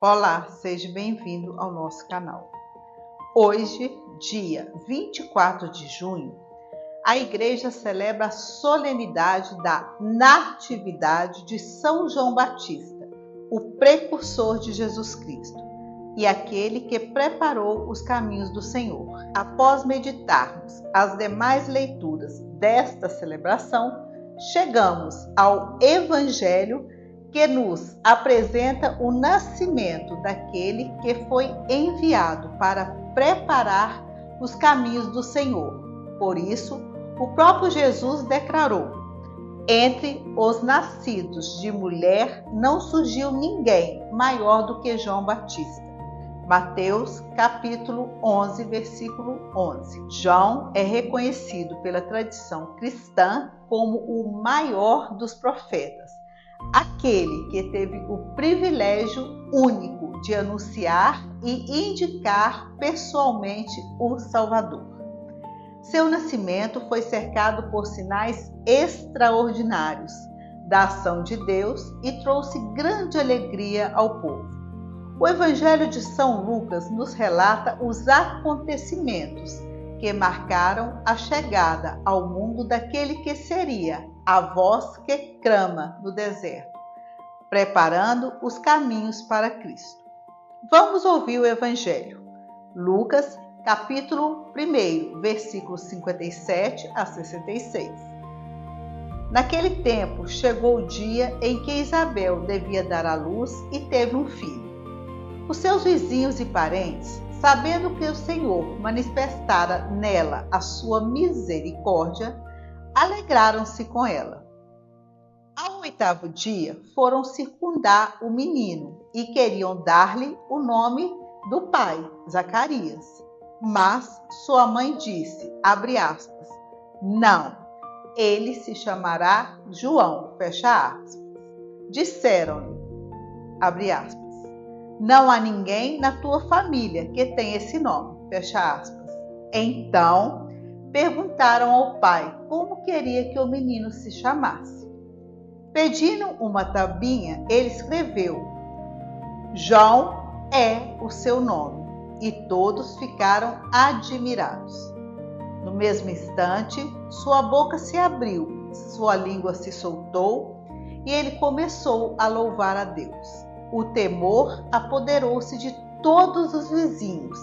Olá, seja bem-vindo ao nosso canal. Hoje, dia 24 de junho, a igreja celebra a solenidade da Natividade de São João Batista, o precursor de Jesus Cristo e aquele que preparou os caminhos do Senhor. Após meditarmos as demais leituras desta celebração, chegamos ao Evangelho que nos apresenta o nascimento daquele que foi enviado para preparar os caminhos do Senhor. Por isso, o próprio Jesus declarou: entre os nascidos de mulher não surgiu ninguém maior do que João Batista. Mateus capítulo 11, versículo 11. João é reconhecido pela tradição cristã como o maior dos profetas, aquele que teve o privilégio único de anunciar e indicar pessoalmente o Salvador. Seu nascimento foi cercado por sinais extraordinários da ação de Deus e trouxe grande alegria ao povo. O Evangelho de São Lucas nos relata os acontecimentos que marcaram a chegada ao mundo daquele que seria a voz que clama no deserto, preparando os caminhos para Cristo. Vamos ouvir o Evangelho. Lucas, capítulo 1, versículos 57 a 66. Naquele tempo, chegou o dia em que Isabel devia dar à luz e teve um filho. Os seus vizinhos e parentes, sabendo que o Senhor manifestara nela a sua misericórdia, alegraram-se com ela. Ao 8º dia, foram circundar o menino e queriam dar-lhe o nome do pai, Zacarias. Mas sua mãe disse, abre aspas, não, ele se chamará João, fecha aspas. Disseram-lhe, abre aspas, não há ninguém na tua família que tenha esse nome, fecha aspas. Então, perguntaram ao pai como queria que o menino se chamasse. Pedindo uma tabuinha, ele escreveu: João é o seu nome, e todos ficaram admirados. No mesmo instante, sua boca se abriu, sua língua se soltou, e ele começou a louvar a Deus. O temor apoderou-se de todos os vizinhos,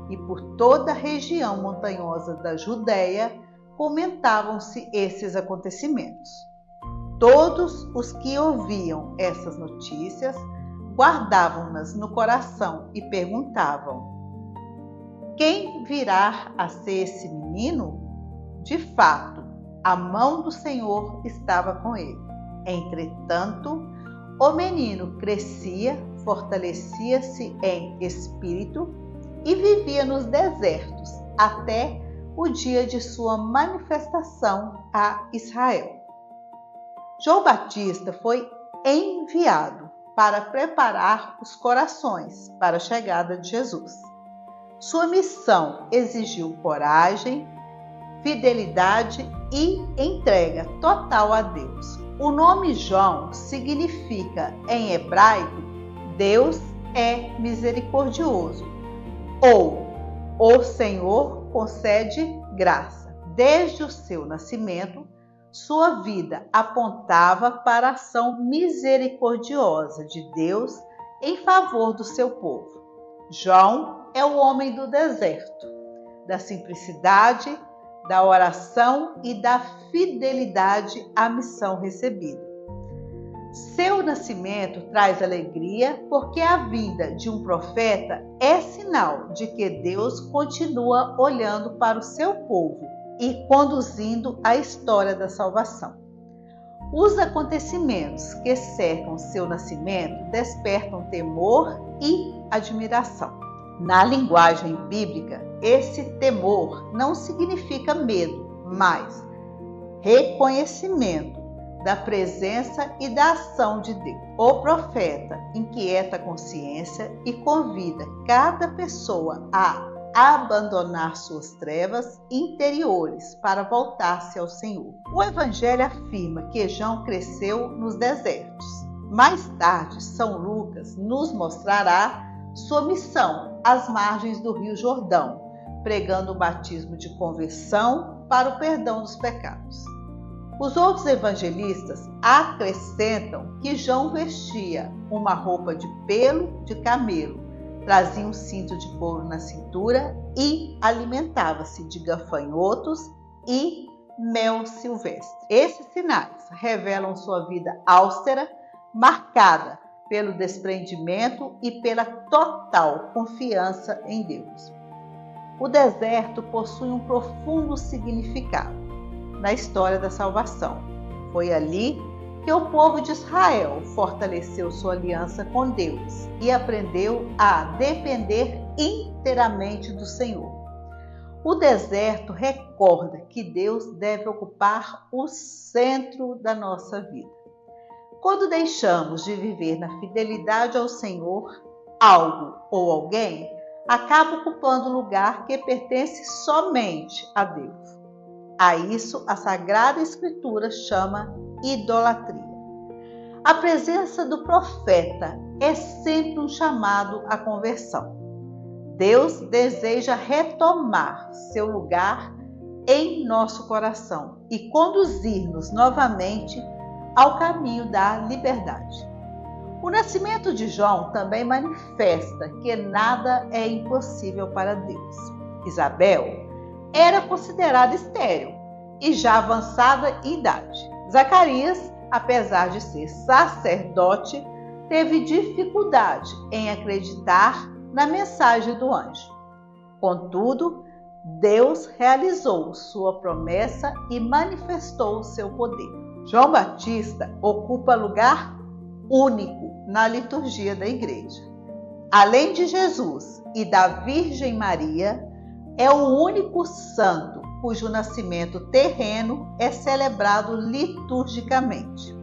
e por toda a região montanhosa da Judéia comentavam-se esses acontecimentos. Todos os que ouviam essas notícias guardavam-nas no coração e perguntavam: quem virá a ser esse menino? De fato, a mão do Senhor estava com ele. Entretanto, o menino crescia, fortalecia-se em espírito e vivia nos desertos até o dia de sua manifestação a Israel. João Batista foi enviado para preparar os corações para a chegada de Jesus. Sua missão exigiu coragem, fidelidade e entrega total a Deus. O nome João significa, em hebraico, Deus é misericordioso, ou o Senhor concede graça. Desde o seu nascimento, sua vida apontava para a ação misericordiosa de Deus em favor do seu povo. João é o homem do deserto, da simplicidade, da oração e da fidelidade à missão recebida. Seu nascimento traz alegria porque a vinda de um profeta é sinal de que Deus continua olhando para o seu povo e conduzindo a história da salvação. Os acontecimentos que cercam seu nascimento despertam temor e admiração. Na linguagem bíblica, esse temor não significa medo, mas reconhecimento da presença e da ação de Deus. O profeta inquieta a consciência e convida cada pessoa a abandonar suas trevas interiores para voltar-se ao Senhor. O Evangelho afirma que João cresceu nos desertos. Mais tarde, São Lucas nos mostrará sua missão às margens do Rio Jordão, pregando o batismo de conversão para o perdão dos pecados. Os outros evangelistas acrescentam que João vestia uma roupa de pelo de camelo, trazia um cinto de couro na cintura e alimentava-se de gafanhotos e mel silvestre. Esses sinais revelam sua vida austera, marcada pelo desprendimento e pela total confiança em Deus. O deserto possui um profundo significado na história da salvação. Foi ali que o povo de Israel fortaleceu sua aliança com Deus e aprendeu a depender inteiramente do Senhor. O deserto recorda que Deus deve ocupar o centro da nossa vida. Quando deixamos de viver na fidelidade ao Senhor, algo ou alguém acaba ocupando o lugar que pertence somente a Deus. A isso a Sagrada Escritura chama idolatria. A presença do profeta é sempre um chamado à conversão. Deus deseja retomar seu lugar em nosso coração e conduzir-nos novamente ao caminho da liberdade. O nascimento de João também manifesta que nada é impossível para Deus. Isabel era considerada estéril e já avançada em idade. Zacarias, apesar de ser sacerdote, teve dificuldade em acreditar na mensagem do anjo. Contudo, Deus realizou sua promessa e manifestou seu poder. João Batista ocupa lugar único na liturgia da igreja. Além de Jesus e da Virgem Maria, é o único santo cujo nascimento terreno é celebrado liturgicamente.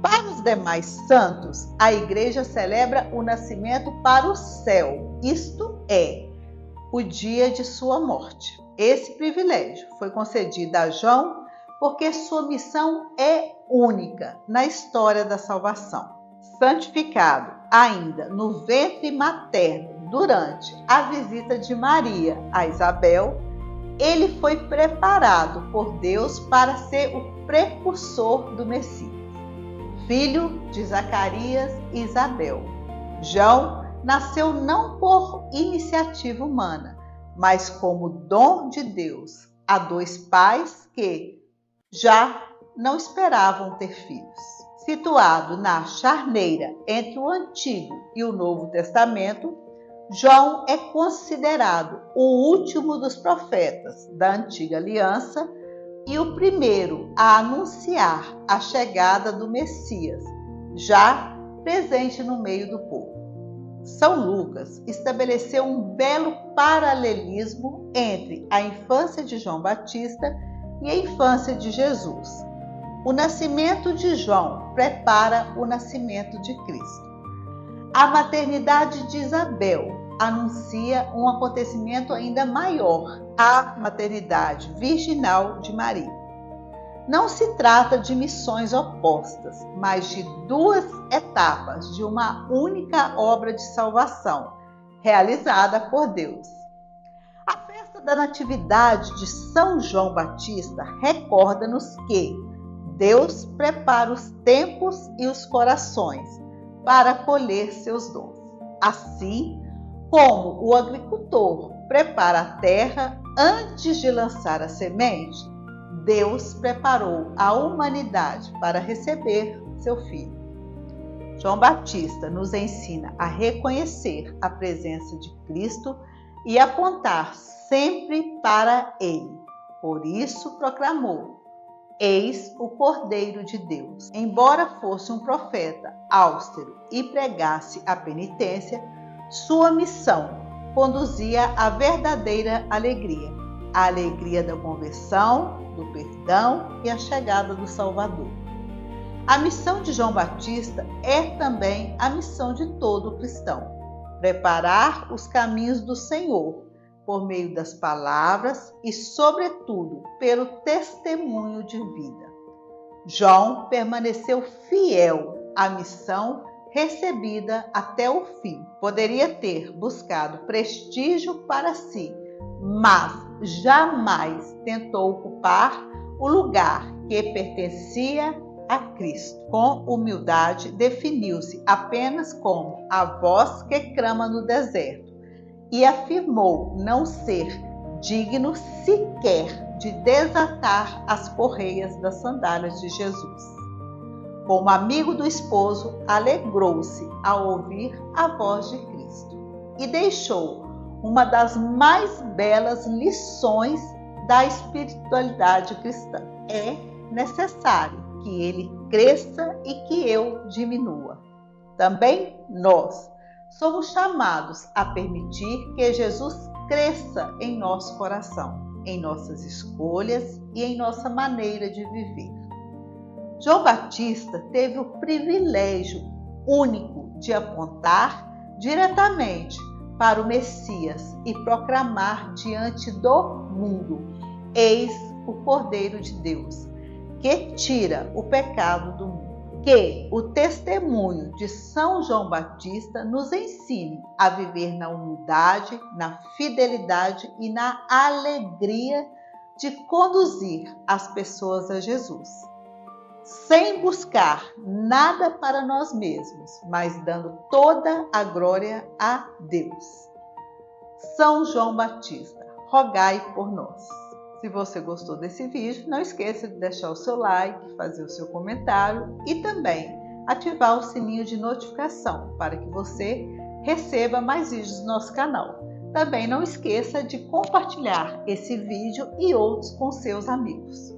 Para os demais santos, a igreja celebra o nascimento para o céu, isto é, o dia de sua morte. Esse privilégio foi concedido a João porque sua missão é única na história da salvação. Santificado ainda no ventre materno durante a visita de Maria a Isabel, ele foi preparado por Deus para ser o precursor do Messias. Filho de Zacarias e Isabel, João nasceu não por iniciativa humana, mas como dom de Deus a dois pais que já não esperavam ter filhos. Situado na charneira entre o Antigo e o Novo Testamento, João é considerado o último dos profetas da Antiga Aliança e o primeiro a anunciar a chegada do Messias, já presente no meio do povo. São Lucas estabeleceu um belo paralelismo entre a infância de João Batista e a infância de Jesus. O nascimento de João prepara o nascimento de Cristo. A maternidade de Isabel anuncia um acontecimento ainda maior, a maternidade virginal de Maria. Não se trata de missões opostas, mas de duas etapas de uma única obra de salvação, realizada por Deus. A festa da Natividade de São João Batista recorda-nos que Deus prepara os tempos e os corações para colher seus dons. Assim como o agricultor prepara a terra antes de lançar a semente, Deus preparou a humanidade para receber seu Filho. João Batista nos ensina a reconhecer a presença de Cristo e apontar sempre para Ele. Por isso proclamou: Eis o Cordeiro de Deus. Embora fosse um profeta austero e pregasse a penitência, sua missão conduzia à verdadeira alegria, a alegria da conversão, do perdão e a chegada do Salvador. A missão de João Batista é também a missão de todo cristão: preparar os caminhos do Senhor por meio das palavras e, sobretudo, pelo testemunho de vida. João permaneceu fiel a missão recebida até o fim. Poderia ter buscado prestígio para si, mas jamais tentou ocupar o lugar que pertencia a Cristo. Com humildade, definiu-se apenas como a voz que clama no deserto e afirmou não ser digno sequer de desatar as correias das sandálias de Jesus. Como amigo do esposo, alegrou-se ao ouvir a voz de Cristo e deixou uma das mais belas lições da espiritualidade cristã. É necessário que ele cresça e que eu diminua. Também nós somos chamados a permitir que Jesus cresça em nosso coração, em nossas escolhas e em nossa maneira de viver. João Batista teve o privilégio único de apontar diretamente para o Messias e proclamar diante do mundo: eis o Cordeiro de Deus, que tira o pecado do mundo. Que o testemunho de São João Batista nos ensine a viver na humildade, na fidelidade e na alegria de conduzir as pessoas a Jesus, sem buscar nada para nós mesmos, mas dando toda a glória a Deus. São João Batista, rogai por nós. Se você gostou desse vídeo, não esqueça de deixar o seu like, fazer o seu comentário e também ativar o sininho de notificação para que você receba mais vídeos do nosso canal. Também não esqueça de compartilhar esse vídeo e outros com seus amigos.